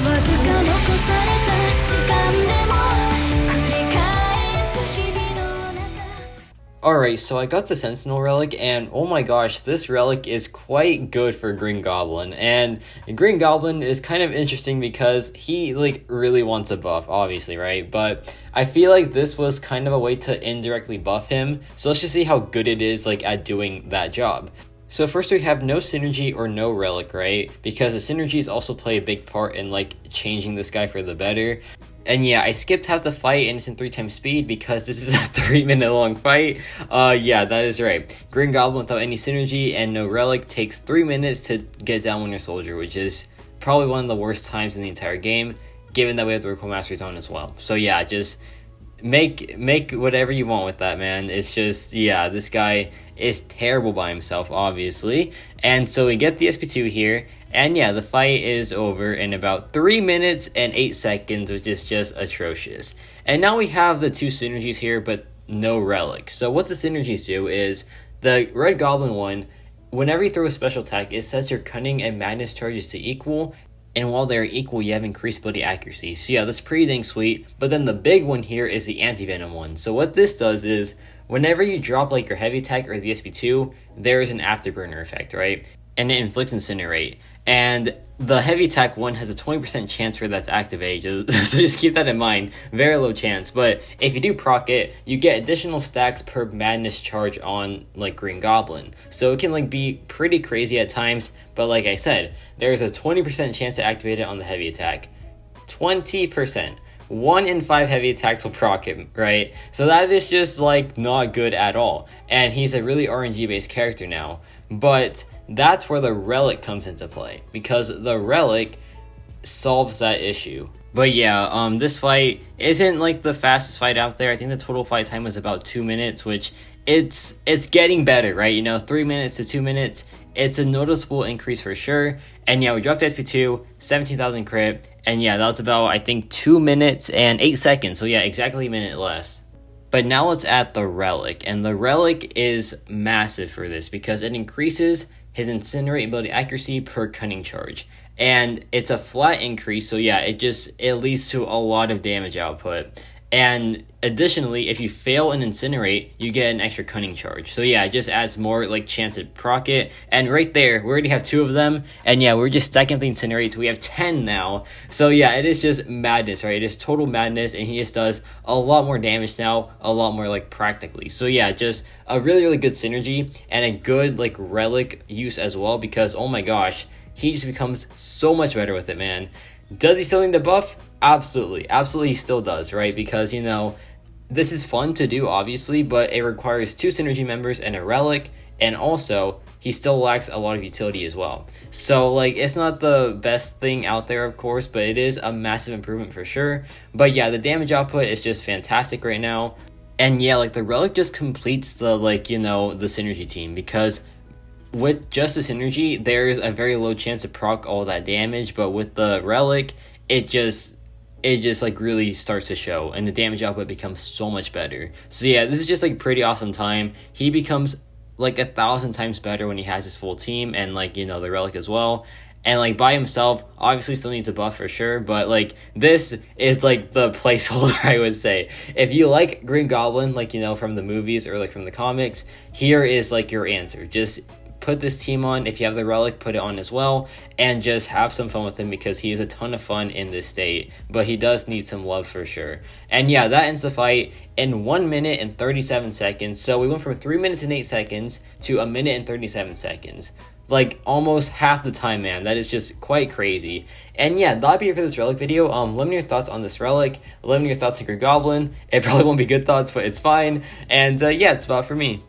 わずか残された時間でも繰り返す日々の中 Alright, so I got the Sentinel relic, and oh my gosh, this relic is quite good for Green Goblin. And Green Goblin is kind of interesting because he, really wants a buff, obviously, right? But I feel like this was kind of a way to indirectly buff him, so let's just see how good it is, at doing that job. So first we have no synergy or no relic, right? Because the synergies also play a big part in, changing this guy for the better. And yeah, I skipped half the fight and it's in 3 times speed because this is a 3-minute long fight. Yeah, that is right. Green Goblin without any synergy and no relic takes 3 minutes to get down Winter Soldier, which is probably one of the worst times in the entire game, given that we have the Recoil Masters on as well. So yeah, just make whatever you want with that, man. It's just, yeah, this guy is terrible by himself, obviously. And so we get the SP2 here. And yeah, the fight is over in about 3 minutes and 8 seconds, which is just atrocious. And now we have the 2 synergies here, but no relic. So what the synergies do is, the Red Goblin one, whenever you throw a special attack, it says your cunning and madness charges to equal. And while they're equal, you have increased ability accuracy. So yeah, that's pretty dang sweet. But then the big one here is the anti-venom one. So what this does is, whenever you drop your heavy attack or the SP2, there is an afterburner effect, right? And it inflicts Incinerate. And the heavy attack one has a 20% chance for that to activate, so just keep that in mind. Very low chance, but if you do proc it, you get additional stacks per madness charge on Green Goblin. So it can be pretty crazy at times, but like I said, there's a 20% chance to activate it on the heavy attack. 20%. 1 in 5 heavy attacks will proc him, right? So that is just not good at all. And he's a really RNG based character now, but that's where the relic comes into play, because the relic solves that issue. But yeah, this fight isn't the fastest fight out there. I think the total fight time was about 2 minutes, which it's getting better, right? 3 minutes to 2 minutes, it's a noticeable increase for sure. And yeah, we dropped SP2, 17,000 crit, and yeah, that was about, I think, 2 minutes and 8 seconds. So yeah, exactly a minute less. But now let's add the relic, and the relic is massive for this because it increases his Incinerate ability accuracy per cunning charge. And it's a flat increase, so yeah, it leads to a lot of damage output. And additionally, if you fail an Incinerate, you get an extra cunning charge. So yeah, it just adds more chance to proc it. And right there, we already have 2 of them. And yeah, we're just stacking up the Incinerate, so we have 10 now. So yeah, it is just madness, right? It is total madness, and he just does a lot more damage now, a lot more practically. So yeah, just a really, really good synergy and a good relic use as well, because oh my gosh, he just becomes so much better with it, man. Does he still need the buff? Absolutely he still does, right? Because this is fun to do, obviously, but it requires 2 synergy members and a relic, and also he still lacks a lot of utility as well. So it's not the best thing out there, of course, but it is a massive improvement for sure. But yeah, the damage output is just fantastic right now. And yeah, the relic just completes the the synergy team, because with just the synergy, there's a very low chance to proc all that damage, but with the relic, it just really starts to show, and the damage output becomes so much better. So yeah, this is just pretty awesome time. He becomes 1,000 times better when he has his full team, and the relic as well. And by himself, obviously still needs a buff for sure, but this is the placeholder, I would say. If you like Green Goblin, from the movies or from the comics, here is your answer. Just put this team on. If you have the relic, put it on as well, and just have some fun with him, because he is a ton of fun in this state, but he does need some love for sure. And yeah, that ends the fight in 1 minute and 37 seconds. So we went from 3 minutes and 8 seconds to 1 minute and 37 seconds. Almost half the time, man. That is just quite crazy. And yeah, that'd be it for this relic video. Let me know your thoughts on this relic. Let me know your thoughts on Green Goblin. It probably won't be good thoughts, but it's fine. And yeah, it's about for me.